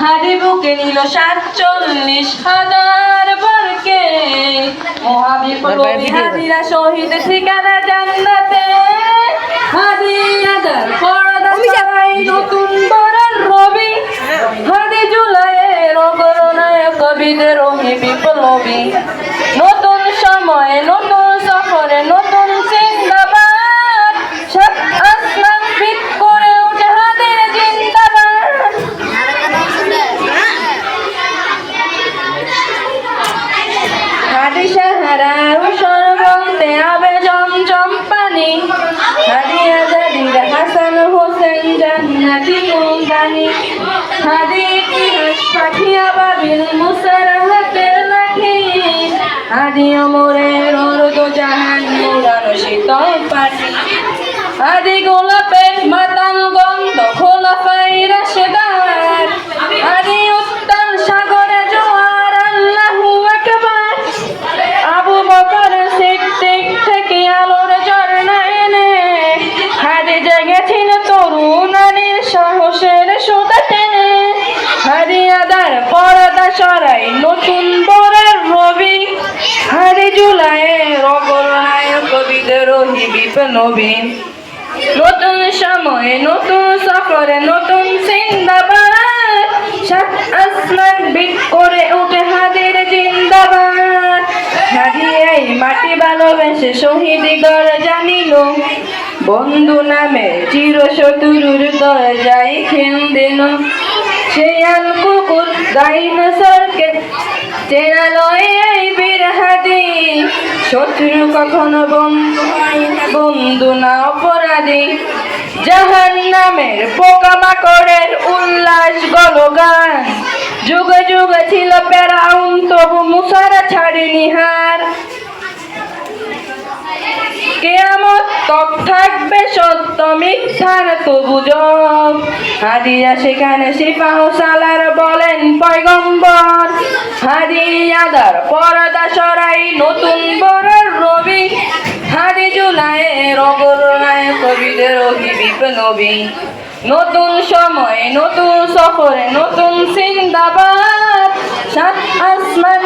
হাদি বুকে নিল 47,000 বরকে। মহাবিপ্লবী হাদিরা শহীদ ঠিকানা জান্নাতে। হাদি আদার পর্দা সরাই নতুন বরের রবি। হাদি জুলাইয়ের অগ্রনায়ক বিদ্রোহী বিপ্লবী। নতুন সময়ে নতুন সফরে নতুন জিন্দাবাদ। সাত আসমান ফিট করে উঠে হাদির জিন্দাবাদ। হাদি সাহারার সর্বন্তে আবে জমজম পানি। হাদি আজাদির হাসান হোসেন জান্নাতি মুদানি। হাদি ইতিহাস পাখি আবাবিল মুসার হাতের লাঠি। হাদি অমরের অর্ধ জাহান মুরানো শীতল পাটি। হাদি গোলাপের মাতাল গন্ধ খোলাফায়ে রাশেদার। হাদি উত্তাল সাগরে জোয়ার আল্লাহু আকবার। আবু বকর সিদ্দিক থেকে আলোর ঝর্ণা এনে। হাদি জেগেছিল তরুণানির সাহসের সুতা টেনে। হাদি আদার পর্দা সরাই নতুন বরের রবি। হাদি জুলাইয়ের অগ্রনায়ক বিদ্রোহী বিপ্লবী। নতুন সময়ে নতুন সফরে নতুন জিন্দাবাদ। সাত আসমান বিট করে উঠে হাদির জিন্দাবাদ। হাদি এই মাটি ভালোবেসে শহীদি গর জানিল। বন্ধু নামে চির শত্রুর দরজায় খেল দিল। শেয়াল কুকুর ডাইনোসরকে চেনালো এই বীর হাদি। শত্রু কখনো বন্ধু হয় না, বন্ধু না অপরাধী। জাহান্নামের পোকামাকড়ের উল্লাস গলগান। যুগে যুগে ছিল ফেরাউন, তবু মুসারা ছাড়েনি হার। কিয়ামত তক থাকবে সত্য মিথ্যার তো গুজব। হাদিয়া সেখানে সিপাহ সালার বলেন পয়গম্বর। হাদি আদার পর্দা সরাই নতুন বরের রবি। হাদি জুলাইয়ের অগ্রনায়ক বিদ্রোহী বিপ্লবী। নতুন সময়ে নতুন সফরে নতুন জিন্দাবাদ। সাত আসমান